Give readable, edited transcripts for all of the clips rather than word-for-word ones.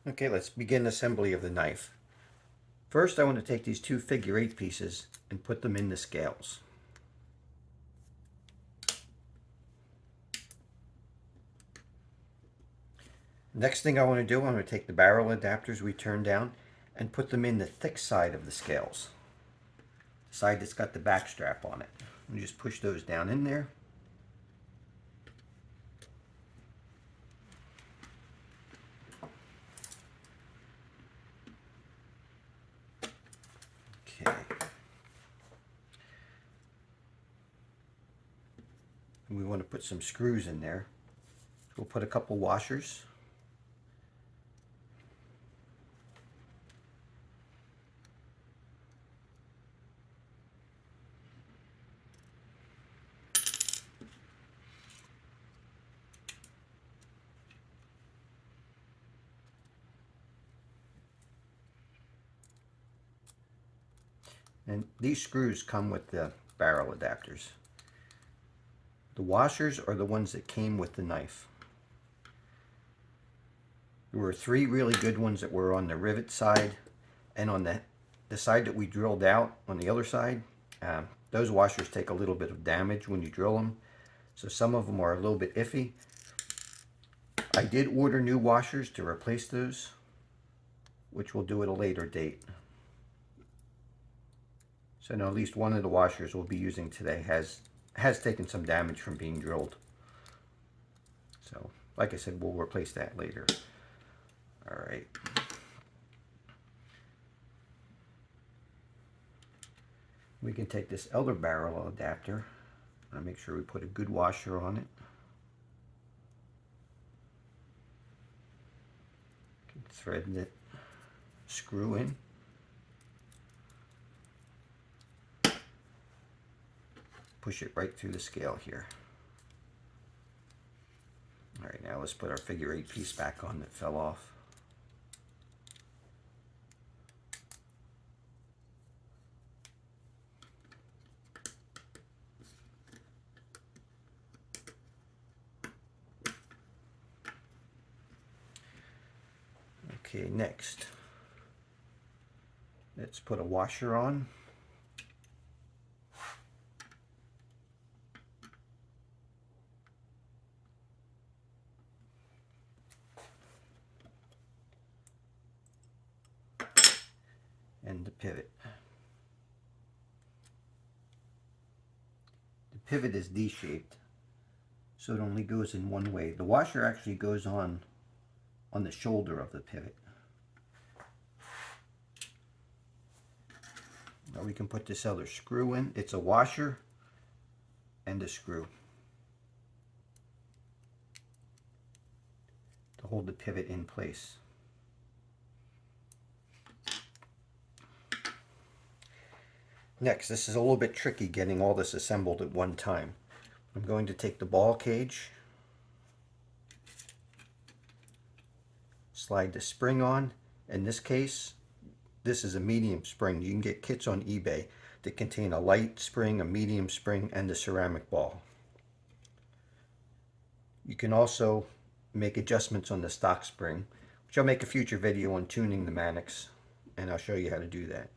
Okay, let's begin assembly of the knife. First, I want to take these two figure 8 pieces and put them in the scales. Next thing I want to do, I'm going to take the barrel adapters we turned down and put them in the thick side of the scales. The side that's got the back strap on it. And just push those down in there. Okay. And we want to put some screws in there. We'll put a couple washers. And these screws come with the barrel adapters. The washers are the ones that came with the knife. There were 3 really good ones that were on the rivet side, and on the side that we drilled out on the other side, those washers take a little bit of damage when you drill them, so some of them are a little bit iffy. I did order new washers to replace those, which we'll do at a later date. So now at least one of the washers we'll be using today has taken some damage from being drilled. So like I said, we'll replace that later. All right. We can take this other barrel adapter and make sure we put a good washer on it. Thread it, screw in. Push it right through the scale here. All right, now let's put our figure 8 piece back on that fell off. Okay, next, let's put a washer on. And the pivot. The pivot is D-shaped, so it only goes in one way. The washer actually goes on the shoulder of the pivot. Now we can put this other screw in. It's a washer and a screw to hold the pivot in place. Next, this is a little bit tricky getting all this assembled at one time. I'm going to take the ball cage, slide the spring on. In this case, this is a medium spring. You can get kits on eBay that contain a light spring, a medium spring, and a ceramic ball. You can also make adjustments on the stock spring, which I'll make a future video on tuning the Manix, and I'll show you how to do that.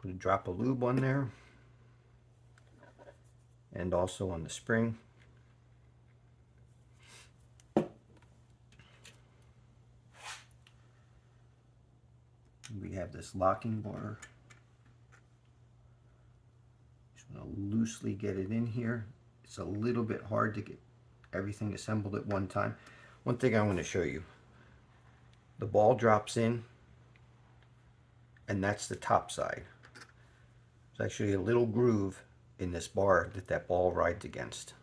Put a drop of lube on there, and also on the spring. We have this locking bar. Just want to loosely get it in here. It's a little bit hard to get everything assembled at one time. One thing I want to show you. The ball drops in, and that's the top side. There's actually a little groove in this bar that ball rides against.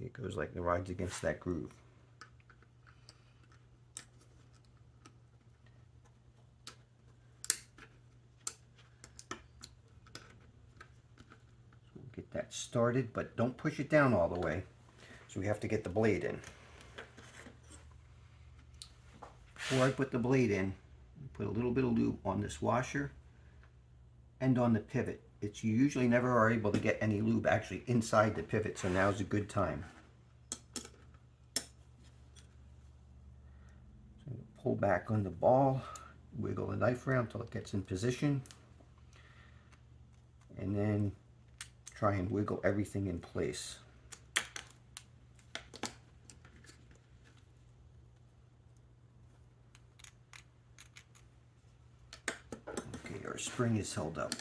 It goes like it rides against that groove. So we'll get that started, but don't push it down all the way. So we have to get the blade in. Before I put the blade in, put a little bit of lube on this washer and on the pivot you usually never are able to get any lube actually inside the pivot, so now's a good time. So pull back on the ball, wiggle the knife around until it gets in position, and then try and wiggle everything in place. Okay, our spring is held up.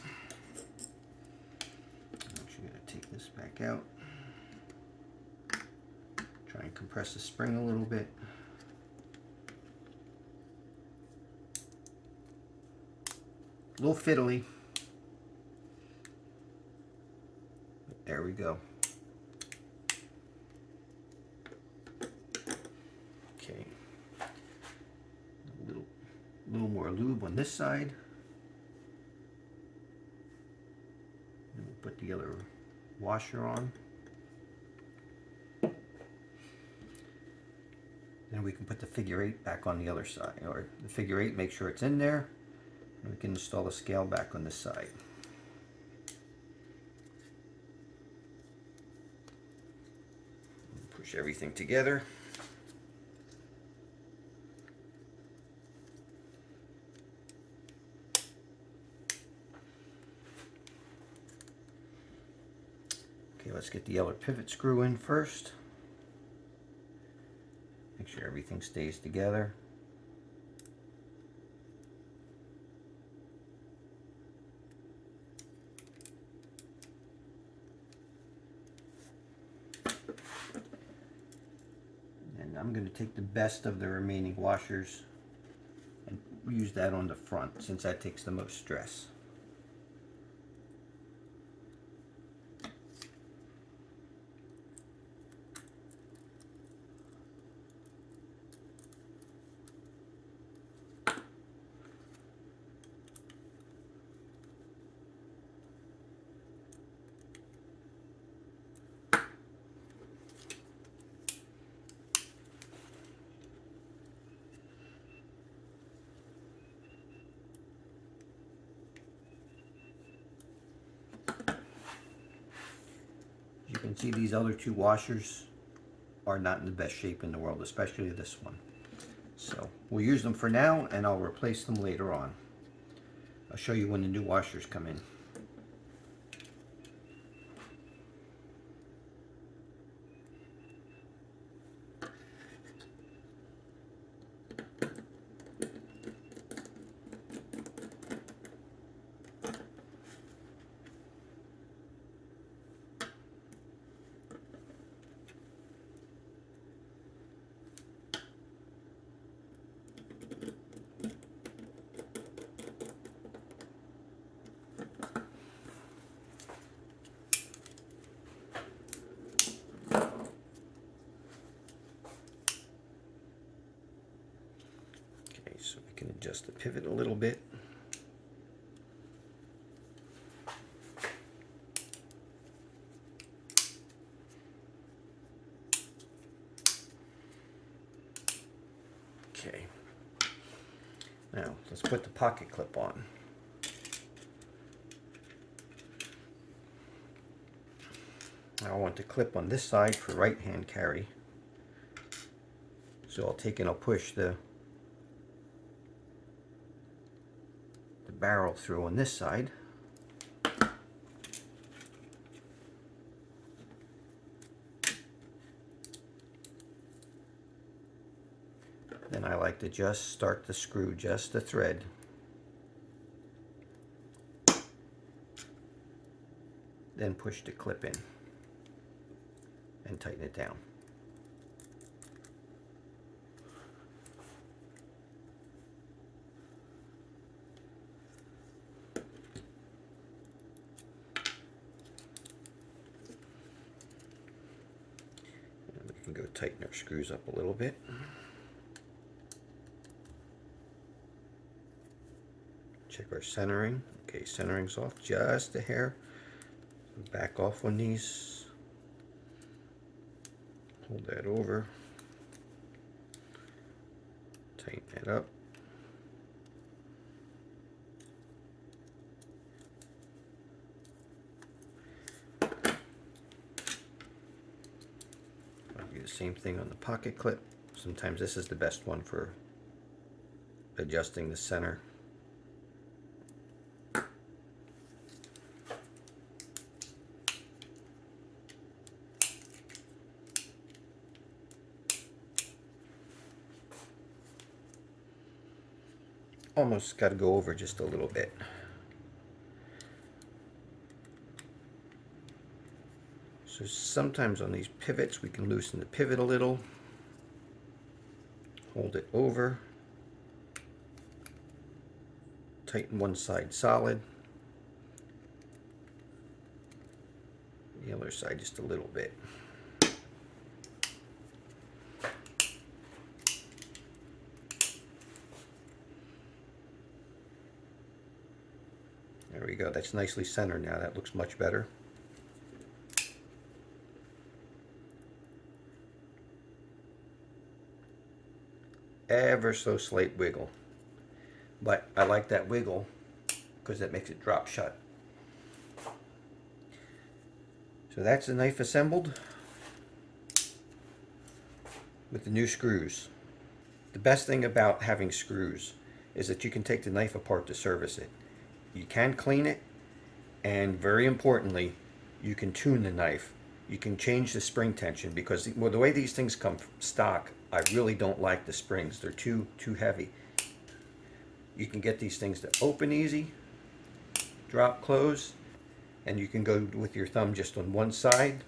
I'm actually going to take this back out. Try and compress the spring a little bit. A little fiddly. But there we go. Okay. A little more lube on this side. And we'll put the other washer on. Then we can put the figure 8 back on the other side, or the figure 8, make sure it's in there, and we can install the scale back on this side. Push everything together. Okay, let's get the other pivot screw in first. Make sure everything stays together. And I'm going to take the best of the remaining washers and use that on the front, since that takes the most stress. You can see these other two washers are not in the best shape in the world, especially this one. So we'll use them for now, and I'll replace them later on. I'll show you when the new washers come in. So we can adjust the pivot a little bit. Okay. Now let's put the pocket clip on. Now I want the clip on this side for right hand carry. So I'll take and I'll push the barrel through on this side. Then I like to just start the screw, just the thread. Then push the clip in and tighten it down. Go tighten our screws up a little bit. Check our centering. Okay, centering's off just a hair. Back off on these. Hold that over. Tighten that up. Do the same thing on the pocket clip. Sometimes this is the best one for adjusting the center. Almost got to go over just a little bit. So sometimes on these pivots we can loosen the pivot a little, hold it over, tighten one side solid, the other side just a little bit. There we go, that's nicely centered now, that looks much better. Ever so slight wiggle, but I like that wiggle because that makes it drop shut. So that's the knife assembled with the new screws. The best thing about having screws is that you can take the knife apart to service it. You can clean it, and very importantly, you can tune the knife. You can change the spring tension, because the way these things come stock, I really don't like the springs. They're too heavy. You can get these things to open easy, drop, close, and you can go with your thumb just on one side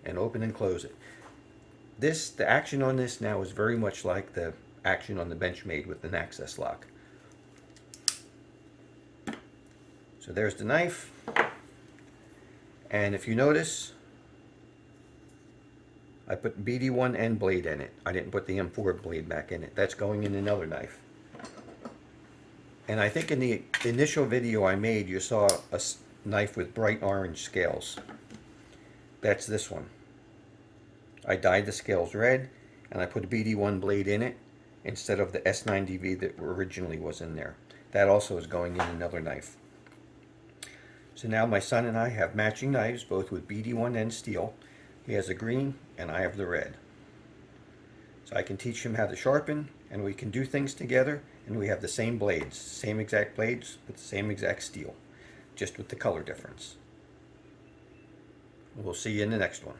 and open and close it. The action on this now is very much like the action on the Benchmade with an access lock. So there's the knife, and if you notice, I put BD1 end blade in it. I didn't put the M4 blade back in it. That's going in another knife. And I think in the initial video I made, you saw a knife with bright orange scales. That's this one. I dyed the scales red, and I put a BD1 blade in it instead of the S90V that originally was in there. That also is going in another knife. So now my son and I have matching knives, both with BD1 and steel. He has the green and I have the red. So I can teach him how to sharpen, and we can do things together, and we have the same blades, same exact blades with the same exact steel, just with the color difference. We'll see you in the next one.